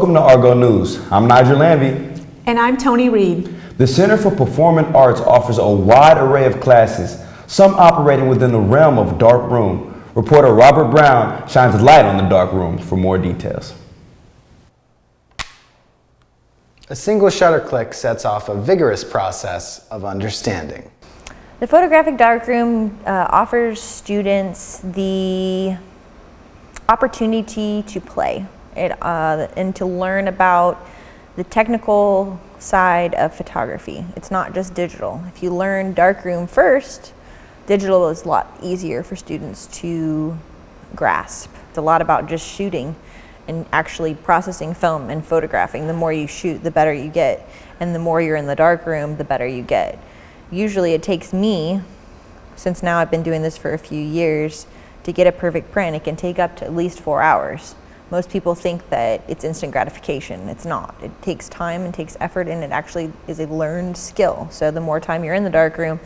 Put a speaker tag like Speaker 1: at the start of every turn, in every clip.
Speaker 1: Welcome to Argo News. I'm Nigel Lambie.
Speaker 2: And I'm Tony Reed.
Speaker 1: The Center for Performing Arts offers a wide array of classes, some operating within the realm of dark room. Reporter Robert Brown shines light on the dark room for more details.
Speaker 3: A single shutter click sets off a vigorous process of understanding.
Speaker 4: The photographic darkroom offers students the opportunity to play and to learn about the technical side of photography. It's not just digital. If you learn darkroom first, digital is a lot easier for students to grasp. It's a lot about just shooting and actually processing film and photographing. The more you shoot, the better you get. And the more you're in the darkroom, the better you get. Usually it takes me, since now I've been doing this for a few years, to get a perfect print. It can take up to at least 4 hours. Most people think that it's instant gratification. It's not. It takes time and takes effort, and it actually is a learned skill. So the more time you're in the darkroom,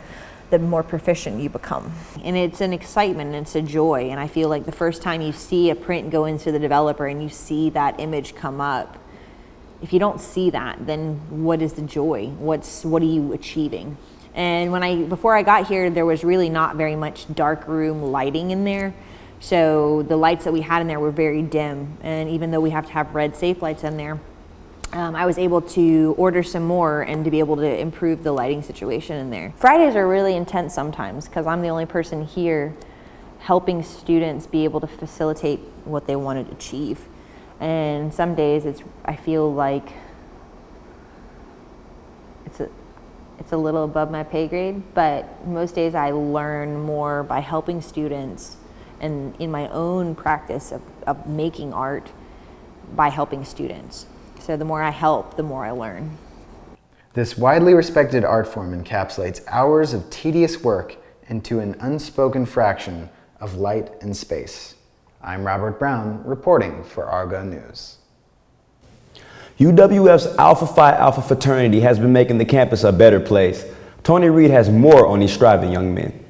Speaker 4: the more proficient you become. And it's an excitement and it's a joy. And I feel like the first time you see a print go into the developer and you see that image come up, if you don't see that, then what is the joy? What are you achieving? And before I got here, there was really not very much darkroom lighting in there. So the lights that we had in there were very dim. And even though we have to have red safe lights in there, I was able to order some more and to be able to improve the lighting situation in there. Fridays are really intense sometimes because I'm the only person here helping students be able to facilitate what they want to achieve. And some days I feel like it's a little above my pay grade, but most days I learn more by helping students and in my own practice of making art by helping students. So the more I help, the more I learn.
Speaker 3: This widely respected art form encapsulates hours of tedious work into an unspoken fraction of light and space. I'm Robert Brown, reporting for Argo News.
Speaker 1: UWF's Alpha Phi Alpha fraternity has been making the campus a better place. Tony Reed has more on these striving young men.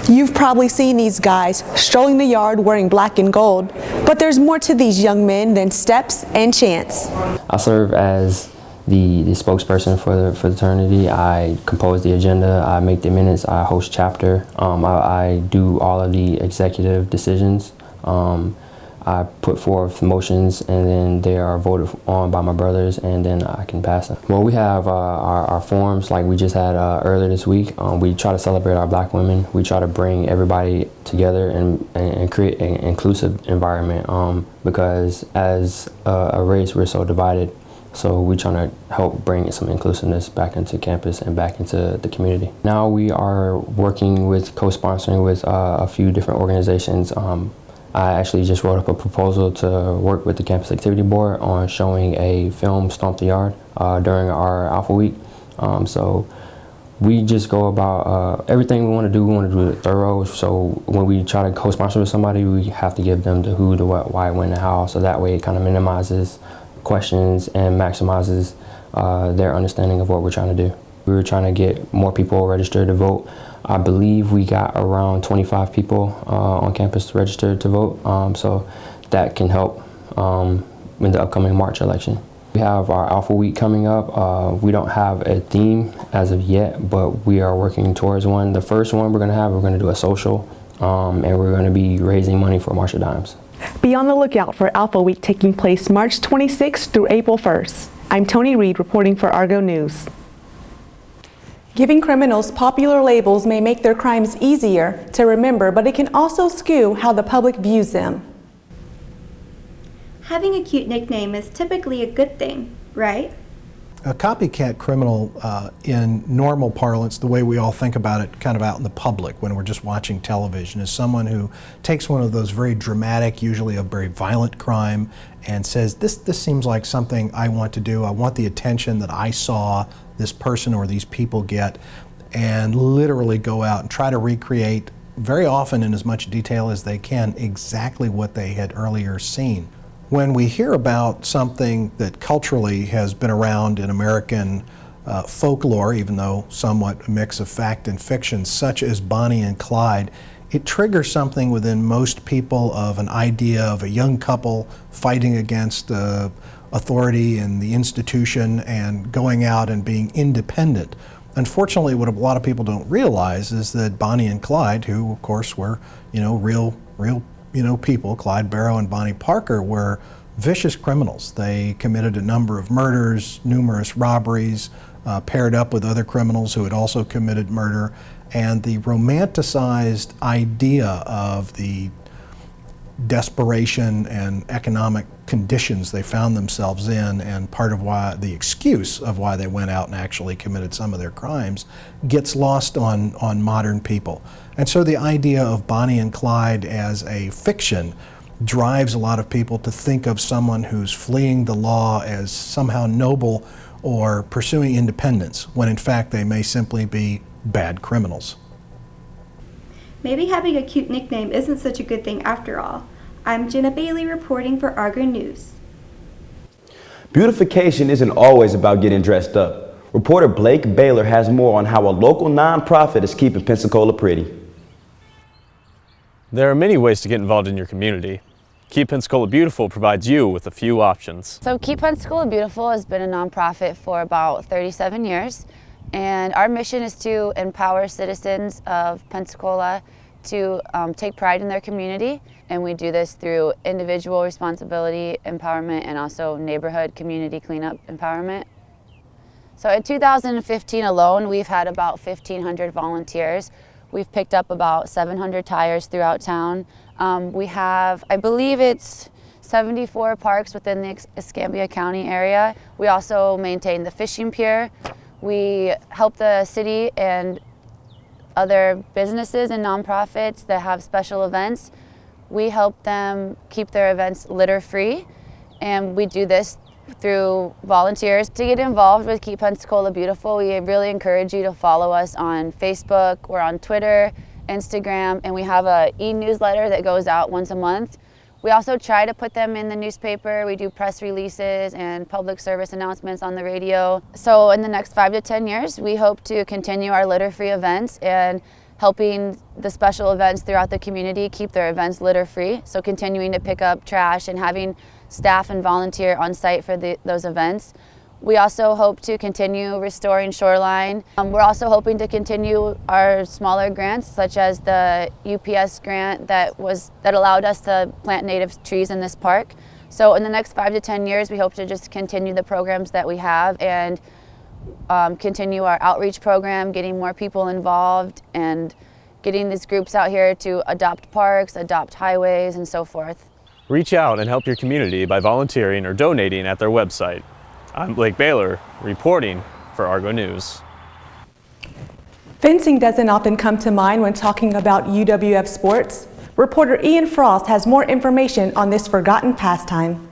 Speaker 2: You've probably seen these guys strolling the yard wearing black and gold, but there's more to these young men than steps and chants.
Speaker 5: I serve as the spokesperson for the fraternity. I compose the agenda, I make the minutes, I host chapter, I do all of the executive decisions. I put forth motions and then they are voted on by my brothers and then I can pass them. Well, we have our forums like we just had earlier this week. We try to celebrate our black women. We try to bring everybody together and create an inclusive environment because as a race we're so divided. So we're trying to help bring some inclusiveness back into campus and back into the community. Now we are working with co-sponsoring with a few different organizations. I actually just wrote up a proposal to work with the Campus Activity Board on showing a film, Stomp the Yard, during our Alpha Week. So we just go about everything we want to do it thorough. So when we try to co-sponsor with somebody, we have to give them the who, the what, why, when, and how. So that way it kind of minimizes questions and maximizes their understanding of what we're trying to do. We were trying to get more people registered to vote. I believe we got around 25 people on campus registered to vote, so that can help in the upcoming March election. We have our Alpha Week coming up. We don't have a theme as of yet, but we are working towards one. The first one we're going to do a social, and we're going to be raising money for March of Dimes.
Speaker 2: Be on the lookout for Alpha Week taking place March 26th through April 1st. I'm Tony Reed reporting for Argo News. Giving criminals popular labels may make their crimes easier to remember, but it can also skew how the public views them.
Speaker 6: Having a cute nickname is typically a good thing, right?
Speaker 7: A copycat criminal, in normal parlance, the way we all think about it kind of out in the public when we're just watching television, is someone who takes one of those very dramatic, usually a very violent crime, and says, this seems like something I want to do. I want the attention that I saw this person or these people get, and literally go out and try to recreate, very often in as much detail as they can, exactly what they had earlier seen. When we hear about something that culturally has been around in American folklore, even though somewhat a mix of fact and fiction, such as Bonnie and Clyde, it triggers something within most people of an idea of a young couple fighting against authority and the institution and going out and being independent. Unfortunately, what a lot of people don't realize is that Bonnie and Clyde, who of course were, real people, Clyde Barrow and Bonnie Parker, were vicious criminals. They committed a number of murders, numerous robberies, paired up with other criminals who had also committed murder, and the romanticized idea of the desperation and economic conditions they found themselves in, and part of why, the excuse of why they went out and actually committed some of their crimes, gets lost on modern people. And so the idea of Bonnie and Clyde as a fiction drives a lot of people to think of someone who's fleeing the law as somehow noble or pursuing independence, when in fact they may simply be bad criminals.
Speaker 6: Maybe having a cute nickname isn't such a good thing after all. I'm Jenna Bailey reporting for Argo News.
Speaker 1: Beautification isn't always about getting dressed up. Reporter Blake Baylor has more on how a local nonprofit is keeping Pensacola pretty.
Speaker 8: There are many ways to get involved in your community. Keep Pensacola Beautiful provides you with a few options.
Speaker 9: So Keep Pensacola Beautiful has been a nonprofit for about 37 years, and our mission is to empower citizens of Pensacola to take pride in their community, and we do this through individual responsibility empowerment and also neighborhood community cleanup empowerment. So in 2015 alone, we've had about 1,500 volunteers. We've picked up about 700 tires throughout town. We have, I believe it's 74 parks within the Escambia County area. We also maintain the fishing pier. We help the city and other businesses and nonprofits that have special events. We help them keep their events litter-free, and we do this through volunteers. To get involved with Keep Pensacola Beautiful, we really encourage you to follow us on Facebook or on Twitter, Instagram, and we have an e-newsletter that goes out once a month. We also try to put them in the newspaper. We do press releases and public service announcements on the radio. So in the next 5 to 10 years, we hope to continue our litter-free events and helping the special events throughout the community keep their events litter-free. So continuing to pick up trash and having staff and volunteer on site for those events. We also hope to continue restoring shoreline. We're also hoping to continue our smaller grants, such as the UPS grant that allowed us to plant native trees in this park. So in the next 5 to 10 years, we hope to just continue the programs that we have and continue our outreach program, getting more people involved and getting these groups out here to adopt parks, adopt highways, and so forth.
Speaker 8: Reach out and help your community by volunteering or donating at their website. I'm Blake Baylor, reporting for Argo News.
Speaker 2: Fencing doesn't often come to mind when talking about UWF sports. Reporter Ian Frost has more information on this forgotten pastime.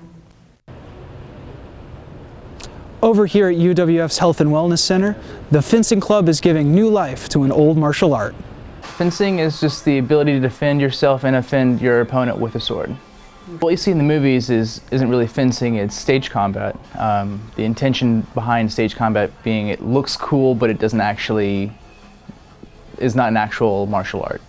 Speaker 10: Over here at UWF's Health and Wellness Center, the fencing club is giving new life to an old martial art.
Speaker 11: Fencing is just the ability to defend yourself and offend your opponent with a sword. What you see in the movies isn't really fencing, it's stage combat. The intention behind stage combat being it looks cool, but it doesn't actually, is not an actual martial art.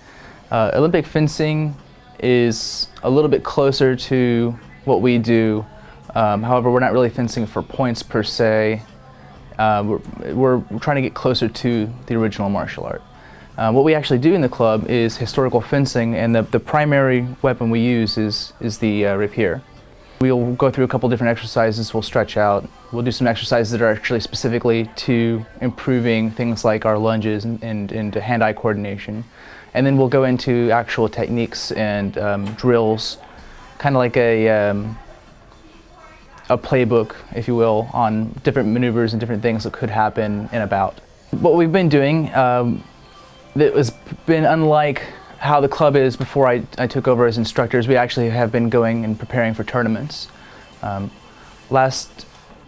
Speaker 11: Olympic fencing is a little bit closer to what we do. However, we're not really fencing for points per se. We're trying to get closer to the original martial art. What we actually do in the club is historical fencing, and the primary weapon we use is the rapier. We'll go through a couple different exercises, we'll stretch out, we'll do some exercises that are actually specifically to improving things like our lunges and hand-eye coordination. And then we'll go into actual techniques and drills, kind of like a playbook, if you will, on different maneuvers and different things that could happen in a bout. What we've been doing, that has been unlike how the club is before I took over as instructors. We actually have been going and preparing for tournaments. Last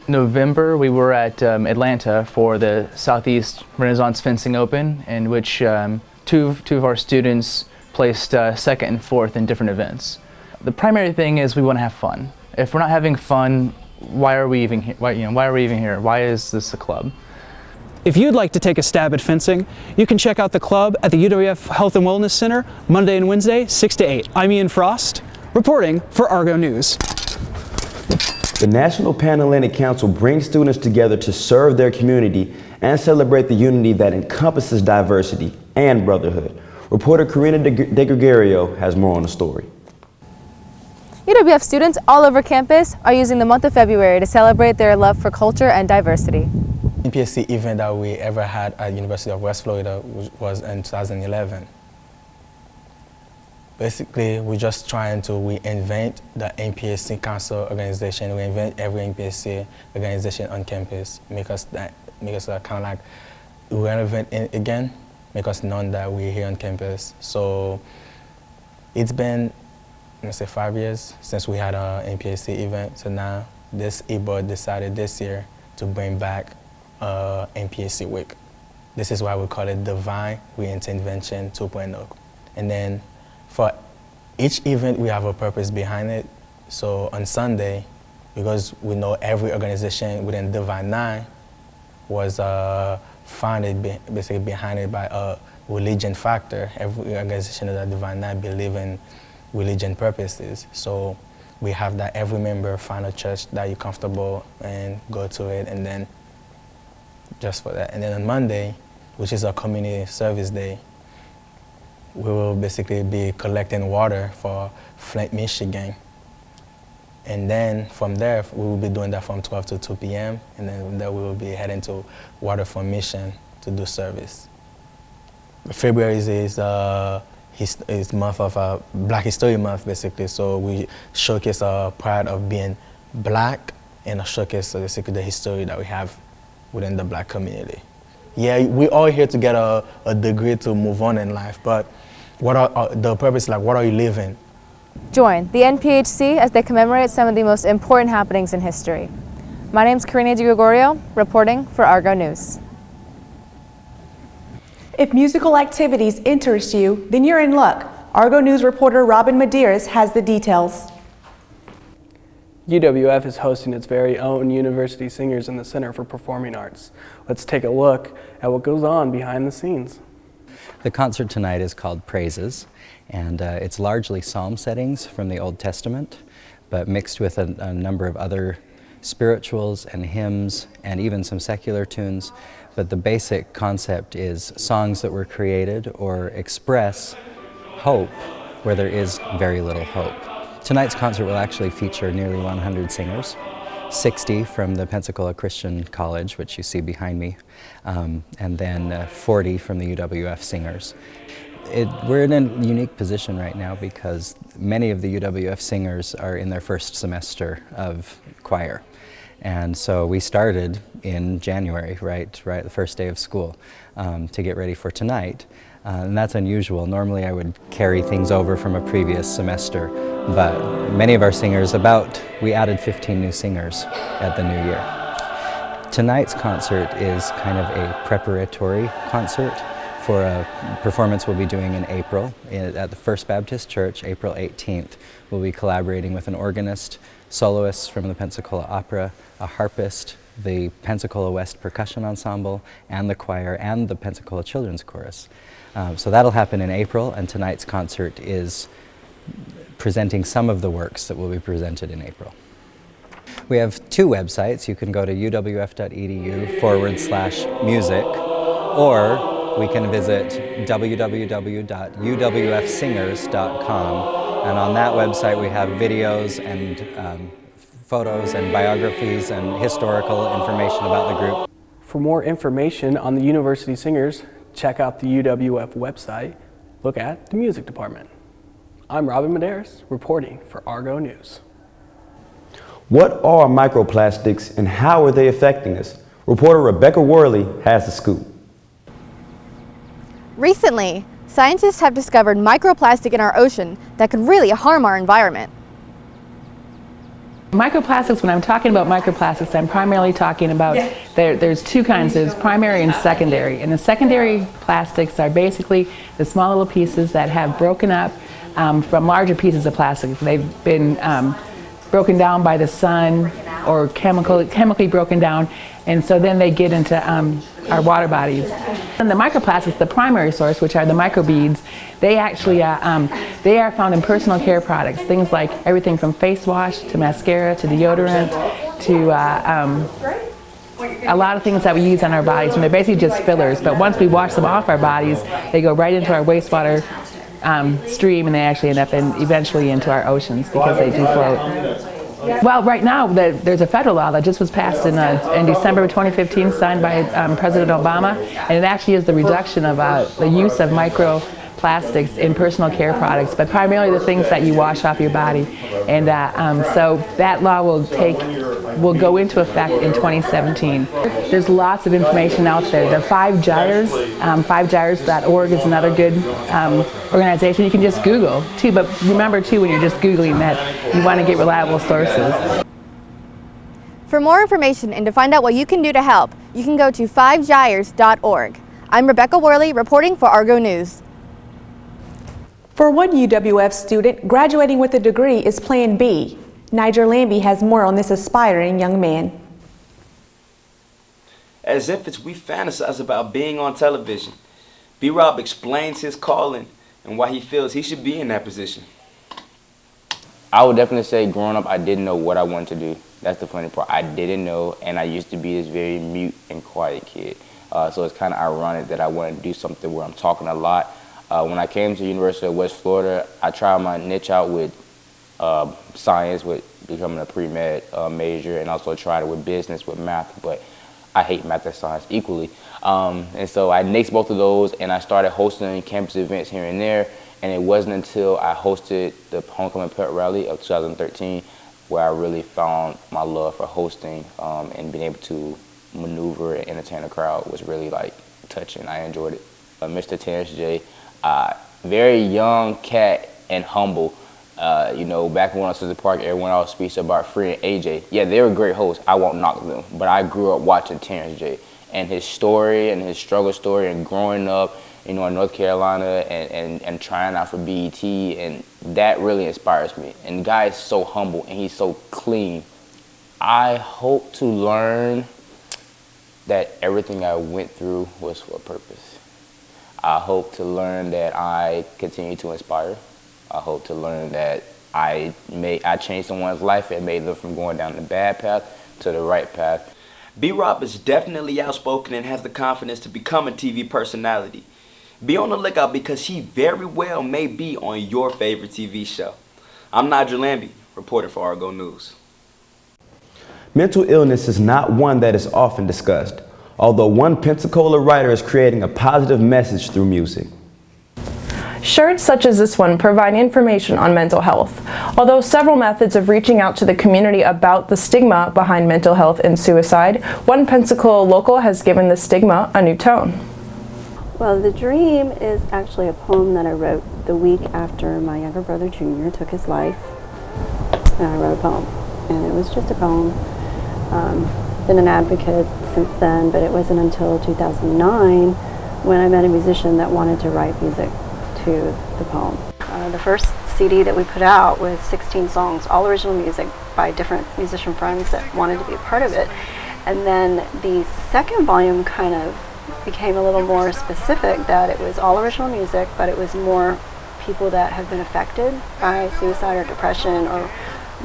Speaker 11: November we were at Atlanta for the Southeast Renaissance Fencing Open, in which two of our students placed second and fourth in different events. The primary thing is we want to have fun. If we're not having fun, why are we even here? Why are we even here? Why is this a club?
Speaker 10: If you'd like to take a stab at fencing, you can check out the club at the UWF Health and Wellness Center Monday and Wednesday, 6 to 8. I'm Ian Frost, reporting for Argo News.
Speaker 1: The National Panhellenic Council brings students together to serve their community and celebrate the unity that encompasses diversity and brotherhood. Reporter Karina De Gregorio has more on the story.
Speaker 12: UWF students all over campus are using the month of February to celebrate their love for culture and diversity.
Speaker 13: NPSC event that we ever had at University of West Florida was in 2011. Basically, we're just trying to reinvent the NPSC Council organization, reinvent every NPSC organization on campus, make us kind of like relevant again, make us known that we're here on campus. So it's been, let's say, 5 years since we had an NPSC event. So now this board decided this year to bring back NPSC Week. This is why we call it Divine Reintervention 2.0. And then for each event, we have a purpose behind it. So on Sunday, because we know every organization within Divine 9 was founded basically behind it by a religion factor. Every organization of the Divine 9 believe in religion purposes. So we have that every member find a church that you're comfortable and go to it, and then just for that. And then on Monday, which is our community service day, we will basically be collecting water for Flint, Michigan. And then from there, we will be doing that from 12 to 2 p.m. And then from there, we will be heading to Water for Mission to do service. February is month of Black History Month, basically. So we showcase our pride of being Black and showcase basically the history that we have within the Black community. Yeah, we're all here to get a degree to move on in life, but what are the purpose, like what are you living?
Speaker 12: Join the NPHC as they commemorate some of the most important happenings in history. My name's Karina De Gregorio, reporting for Argo News.
Speaker 2: If musical activities interest you, then you're in luck. Argo News reporter Robin Medeiros has the details.
Speaker 14: UWF is hosting its very own University Singers in the Center for Performing Arts. Let's take a look at what goes on behind the scenes.
Speaker 15: The concert tonight is called Praises, and it's largely psalm settings from the Old Testament, but mixed with a number of other spirituals and hymns and even some secular tunes. But the basic concept is songs that were created or express hope where there is very little hope. Tonight's concert will actually feature nearly 100 singers, 60 from the Pensacola Christian College, which you see behind me, and then 40 from the UWF singers. We're in a unique position right now because many of the UWF singers are in their first semester of choir. And so we started in January, right the first day of school, to get ready for tonight. And that's unusual. Normally I would carry things over from a previous semester, but many of our singers, we added 15 new singers at the new year. Tonight's concert is kind of a preparatory concert for a performance we'll be doing in April at the First Baptist Church, April 18th. We'll be collaborating with an organist, soloists from the Pensacola Opera, a harpist, the Pensacola West Percussion Ensemble, and the choir, and the Pensacola Children's Chorus. So that'll happen in April, and tonight's concert is presenting some of the works that will be presented in April. We have two websites. You can go to uwf.edu/music, or we can visit www.uwfsingers.com, and on that website we have videos and photos and biographies and historical information about the group.
Speaker 14: For more information on the University Singers, check out the UWF website, look at the music department. I'm Robin Medeiros, reporting for Argo News.
Speaker 1: What are microplastics and how are they affecting us? Reporter Rebecca Worley has the scoop.
Speaker 12: Recently, scientists have discovered microplastic in our ocean that could really harm our environment.
Speaker 16: Microplastics, when I'm talking about microplastics, I'm primarily talking about, there's two kinds, there's primary and secondary. And the secondary plastics are basically the small little pieces that have broken up from larger pieces of plastic. They've been broken down by the sun or chemically broken down, and so then they get into our water bodies. And the microplastics, the primary source, which are the microbeads, they actually they are found in personal care products, things like everything from face wash to mascara to deodorant to a lot of things that we use on our bodies, and they're basically just fillers. But once we wash them off our bodies, they go right into our wastewater stream, and they actually end up eventually into our oceans because they do float. Well, right now there's a federal law that just was passed in December of 2015, signed by President Obama, and it actually is the reduction of the use of microplastics in personal care products, but primarily the things that you wash off your body. And so that law will go into effect in 2017. There's lots of information out there. The 5 Gyres, 5gyres.org is another good organization. You can just Google too, but remember too, when you're just Googling, that you want to get reliable sources.
Speaker 12: For more information and to find out what you can do to help, you can go to 5gyres.org. I'm Rebecca Worley reporting for Argo News.
Speaker 2: For one UWF student, graduating with a degree is Plan B. Niger Lambie has more on this aspiring young man.
Speaker 1: As if we fantasize about being on television, B-Rob explains his calling and why he feels he should be in that position.
Speaker 17: I would definitely say growing up, I didn't know what I wanted to do. That's the funny part. I didn't know, and I used to be this very mute and quiet kid. So it's kind of ironic that I wanted to do something where I'm talking a lot. When I came to the University of West Florida, I tried my niche out with science, with becoming a pre-med major, and also tried it with business, with math, but I hate math and science equally. And so I nixed both of those, and I started hosting campus events here and there, and it wasn't until I hosted the Homecoming Pep Rally of 2013 where I really found my love for hosting, and being able to maneuver and entertain a crowd was really like touching. I enjoyed it. Mr. Terrence J, very young cat and humble. You know, back when I was at the park, everyone always speaks about Free and AJ. Yeah, they were great hosts. I won't knock them. But I grew up watching Terrence J. And his story and his struggle story and growing up, you know, in North Carolina and trying out for BET. And that really inspires me. And the guy is so humble and he's so clean. I hope to learn that everything I went through was for a purpose. I hope to learn that I continue to inspire. I hope to learn that I changed someone's life and made them from going down the bad path to the right path.
Speaker 1: B-Rob is definitely outspoken and has the confidence to become a TV personality. Be on the lookout because he very well may be on your favorite TV show. I'm Niger Lambie, reporter for Argo News. Mental illness is not one that is often discussed, although one Pensacola writer is creating a positive message through music.
Speaker 18: Shirts such as this one provide information on mental health, although several methods of reaching out to the community about the stigma behind mental health and suicide, one Pensacola local has given the stigma a new tone.
Speaker 19: Well, The Dream is actually a poem that I wrote the week after my younger brother Junior took his life, and I wrote a poem, and it was just a poem. Been an advocate since then, but it wasn't until 2009 when I met a musician that wanted to write music to the poem. The first CD that we put out was 16 songs, all original music by different musician friends that wanted to be a part of it. And then the second volume kind of became a little more specific, that it was all original music, but it was more people that have been affected by suicide or depression or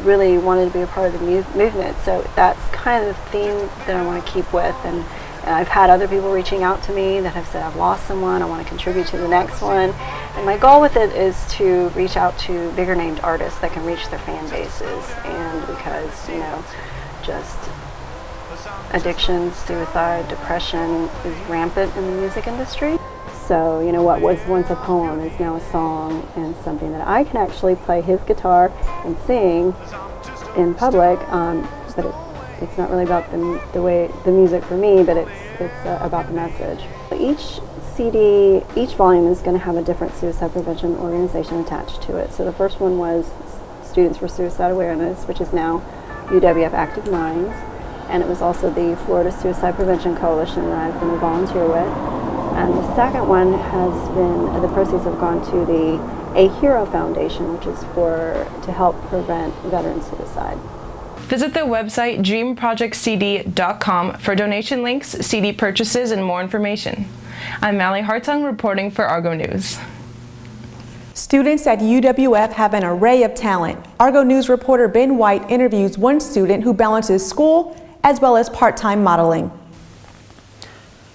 Speaker 19: really wanted to be a part of the movement. So that's kind of the theme that I want to keep with. And I've had other people reaching out to me that have said, I've lost someone, I want to contribute to the next one. And my goal with it is to reach out to bigger named artists that can reach their fan bases. And because, you know, just addiction, suicide, depression is rampant in the music industry. So, you know, what was once a poem is now a song and something that I can actually play his guitar and sing in public, but it's not really about the music for me, but it's about the message. Each CD, each volume is going to have a different suicide prevention organization attached to it. So the first one was Students for Suicide Awareness, which is now UWF Active Minds, and it was also the Florida Suicide Prevention Coalition that I've been a volunteer with. And the second one has been, the proceeds have gone to the A Hero Foundation, which is to help prevent veteran suicide.
Speaker 18: Visit the website dreamprojectcd.com for donation links, CD purchases, and more information. I'm Mallie Hartung reporting for Argo News.
Speaker 2: Students at UWF have an array of talent. Argo News reporter Ben White interviews one student who balances school as well as part-time modeling.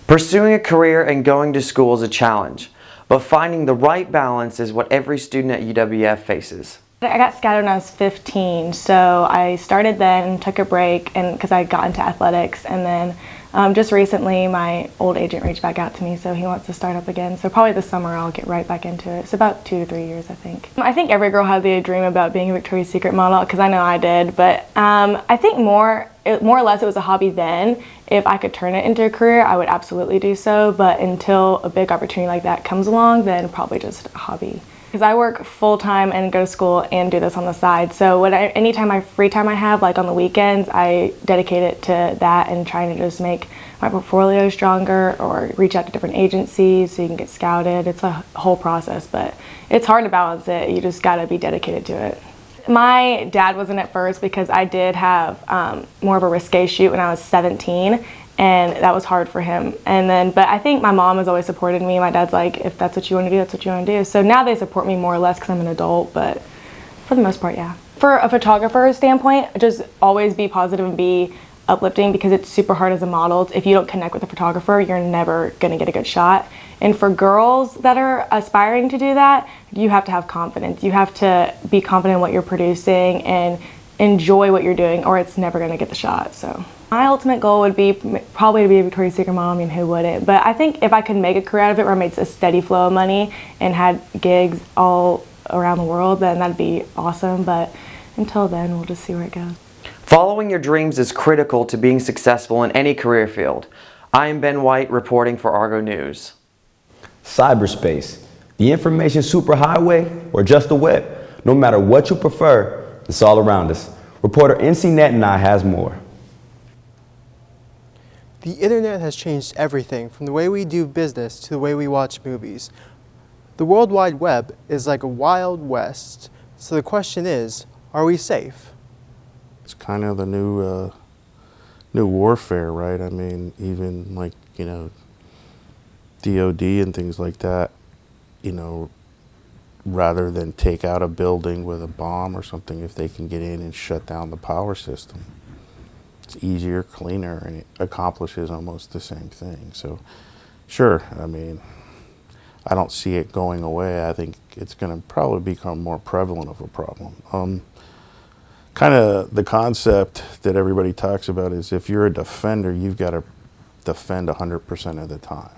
Speaker 20: Pursuing a career and going to school is a challenge, but finding the right balance is what every student at UWF faces.
Speaker 21: I got scouted when I was 15, so I started then, took a break, and because I got into athletics, and then just recently my old agent reached back out to me, so he wants to start up again. So probably this summer I'll get right back into it. It's about 2 to 3 years, I think. I think every girl had the dream about being a Victoria's Secret model, because I know I did, but I think more or less it was a hobby then. If I could turn it into a career, I would absolutely do so, but until a big opportunity like that comes along, then probably just a hobby. Because I work full-time and go to school and do this on the side, so anytime free time I have, like on the weekends, I dedicate it to that and trying to just make my portfolio stronger or reach out to different agencies so you can get scouted. It's a whole process, but it's hard to balance it. You just gotta be dedicated to it. My dad wasn't at first because I did have more of a risque shoot when I was 17, and that was hard for him. But I think my mom has always supported me. My dad's like, if that's what you want to do, that's what you want to do. So now they support me more or less because I'm an adult, but for the most part, yeah. For a photographer's standpoint, just always be positive and be uplifting, because it's super hard as a model. If you don't connect with a photographer, you're never gonna get a good shot. And for girls that are aspiring to do that, you have to have confidence. You have to be confident in what you're producing and enjoy what you're doing, or it's never gonna get the shot, so. My ultimate goal would be probably to be a Victoria's Secret model. I mean, who wouldn't? But I think if I could make a career out of it where I made a steady flow of money and had gigs all around the world, then that'd be awesome. But until then, we'll just see where it goes.
Speaker 20: Following your dreams is critical to being successful in any career field. I am Ben White reporting for Argo News.
Speaker 1: Cyberspace, the information superhighway, or just the web. No matter what you prefer, it's all around us. Reporter NCNet and I has more.
Speaker 22: The internet has changed everything from the way we do business to the way we watch movies. The World Wide Web is like a wild west. So the question is, are we safe?
Speaker 23: It's kind of the new warfare, right? I mean, even like, you know, DOD and things like that, you know, rather than take out a building with a bomb or something, if they can get in and shut down the power system. It's easier, cleaner, and it accomplishes almost the same thing. So, sure, I mean, I don't see it going away. I think it's going to probably become more prevalent of a problem. Kind of the concept that everybody talks about is if you're a defender, you've got to defend 100% of the time.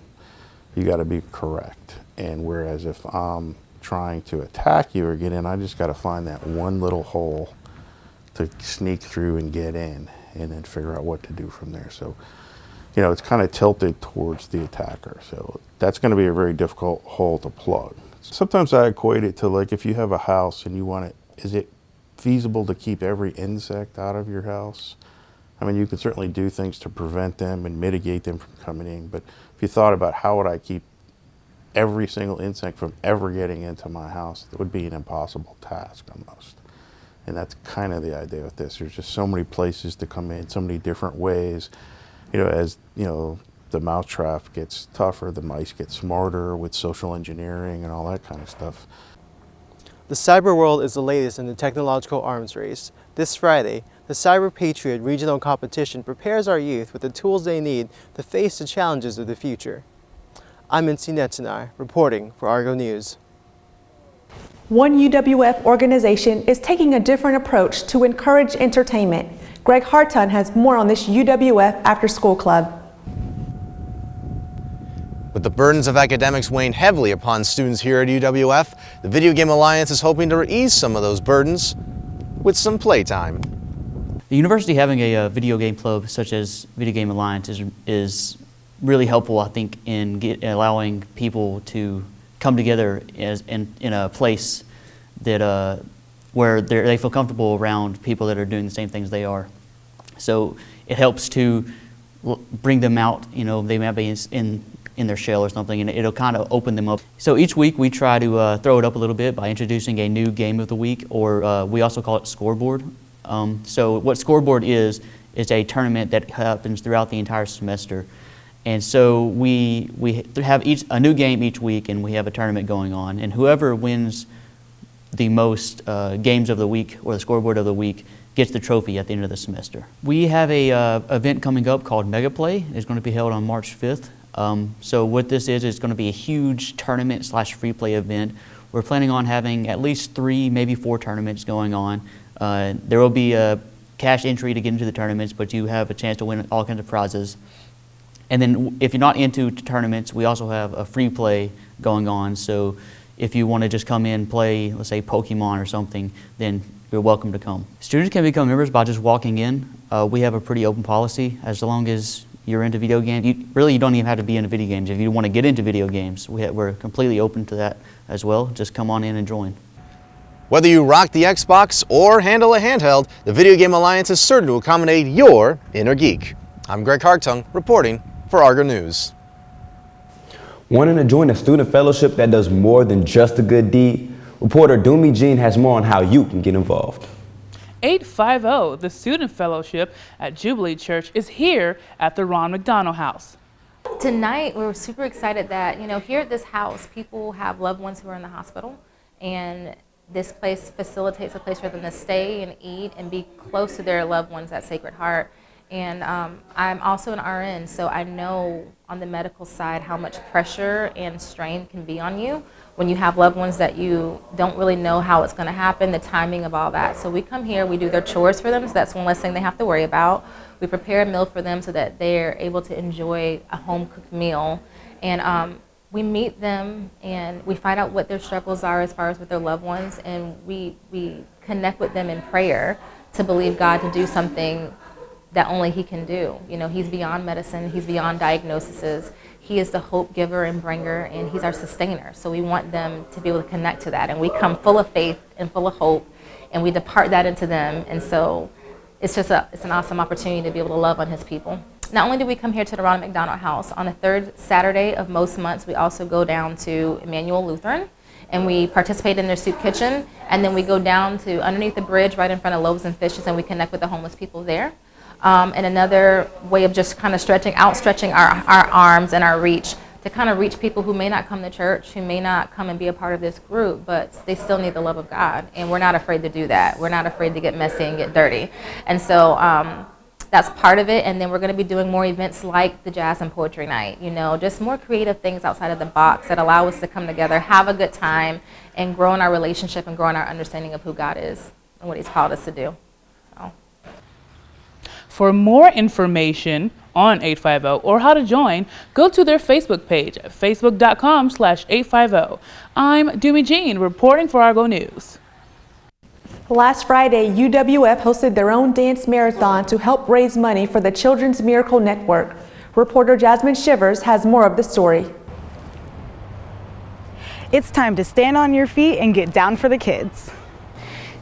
Speaker 23: You got to be correct. And whereas if I'm trying to attack you or get in, I just got to find that one little hole to sneak through and get in, and then figure out what to do from there. So, you know, it's kind of tilted towards the attacker. So that's going to be a very difficult hole to plug. Sometimes I equate it to, like, if you have a house and you want it, is it feasible to keep every insect out of your house? I mean, you can certainly do things to prevent them and mitigate them from coming in, but if you thought about how would I keep every single insect from ever getting into my house, it would be an impossible task almost. And that's kind of the idea with this. There's just so many places to come in, so many different ways. You know, as you know, the mousetrap gets tougher, the mice get smarter with social engineering and all that kind of stuff.
Speaker 22: The cyber world is the latest in the technological arms race. This Friday, the Cyber Patriot Regional Competition prepares our youth with the tools they need to face the challenges of the future. I'm NCNet and I, reporting for Argo News.
Speaker 2: One UWF organization is taking a different approach to encourage entertainment. Greg Hartun has more on this UWF After School Club.
Speaker 24: With the burdens of academics weighing heavily upon students here at UWF, the Video Game Alliance is hoping to ease some of those burdens with some playtime.
Speaker 25: The university having a video game club such as Video Game Alliance is really helpful, I think, in allowing people to come together in a place that where they feel comfortable around people that are doing the same things they are. So it helps to bring them out. You know, they might be in their shell or something, and it'll kind of open them up. So each week we try to throw it up a little bit by introducing a new game of the week, or we also call it scoreboard. So what Scoreboard is a tournament that happens throughout the entire semester. And so we have a new game each week, and we have a tournament going on. And whoever wins the most games of the week or the scoreboard of the week gets the trophy at the end of the semester. We have a event coming up called Mega Play. It's going to be held on March 5th. So what this is, it's going to be a huge tournament / free play event. We're planning on having at least 3, maybe 4 tournaments going on. There will be a cash entry to get into the tournaments, but you have a chance to win all kinds of prizes. And then if you're not into tournaments, we also have a free play going on. So if you want to just come in, play, let's say Pokemon or something, then you're welcome to come. Students can become members by just walking in. We have a pretty open policy. As long as you're into video games, you don't even have to be into video games. If you want to get into video games, we're completely open to that as well. Just come on in and join.
Speaker 24: Whether you rock the Xbox or handle a handheld, the Video Game Alliance is certain to accommodate your inner geek. I'm Greg Hartung, reporting for Argo News.
Speaker 1: Wanting to join a student fellowship that does more than just a good deed? Reporter Doomy Jean has more on how you can get involved.
Speaker 3: 850, the Student Fellowship at Jubilee Church, is here at the Ron McDonald House.
Speaker 12: Tonight, we're super excited that, here at this house, people have loved ones who are in the hospital, and this place facilitates a place for them to stay and eat and be close to their loved ones at Sacred Heart. And I'm also an RN, so I know on the medical side how much pressure and strain can be on you when you have loved ones that you don't really know how it's going to happen, the timing of all that. So we come here, we do their chores for them, so that's one less thing they have to worry about. We prepare a meal for them so that they're able to enjoy a home-cooked meal. And we meet them and we find out what their struggles are as far as with their loved ones, and we connect with them in prayer to believe God to do something that only He can do. He's beyond medicine, He's beyond diagnoses. He is the hope giver and bringer, and He's our sustainer. So we want them to be able to connect to that. And we come full of faith and full of hope, and we depart that into them. And so it's an awesome opportunity to be able to love on His people. Not only do we come here to the Ronald McDonald House, on the 3rd Saturday of most months, we also go down to Emmanuel Lutheran, and we participate in their soup kitchen, and then we go down to underneath the bridge right in front of Loaves and Fishes, and we connect with the homeless people there. And another way of just kind of stretching our arms and our reach to kind of reach people who may not come to church, who may not come and be a part of this group, but they still need the love of God. And we're not afraid to do that. We're not afraid to get messy and get dirty. And so that's part of it. And then we're going to be doing more events like the Jazz and Poetry Night, just more creative things outside of the box that allow us to come together, have a good time, and grow in our relationship and grow in our understanding of who God is and what He's called us to do.
Speaker 3: For more information on 850 or how to join, go to their Facebook page at facebook.com/850. I'm Doomy Jean reporting for Argo News.
Speaker 2: Last Friday, UWF hosted their own dance marathon to help raise money for the Children's Miracle Network. Reporter Jasmine Shivers has more of the story.
Speaker 4: It's time to stand on your feet and get down for the kids.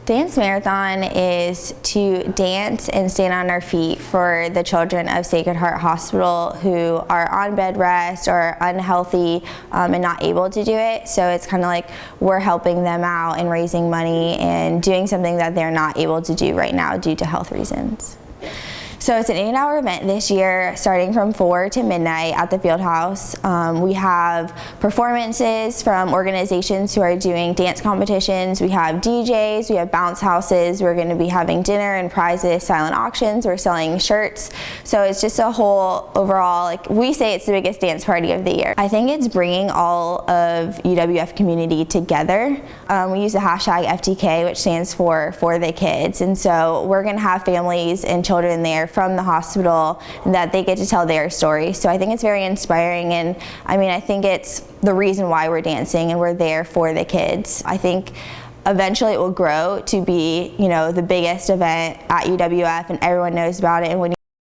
Speaker 5: Dance Marathon is to dance and stand on our feet for the children of Sacred Heart Hospital who are on bed rest or unhealthy and not able to do it. So it's kind of like we're helping them out and raising money and doing something that they're not able to do right now due to health reasons. So it's an 8-hour event this year, starting from 4 to midnight at the field house. We have performances from organizations who are doing dance competitions. We have DJs, we have bounce houses. We're going to be having dinner and prizes, silent auctions. We're selling shirts. So it's just a whole overall, we say it's the biggest dance party of the year. I think it's bringing all of UWF community together. We use the hashtag FTK, which stands for the kids. And so we're going to have families and children there from the hospital that they get to tell their story. So I think it's very inspiring, and I think it's the reason why we're dancing and we're there for the kids. I think eventually it will grow to be, the biggest event at UWF and everyone knows about it. And when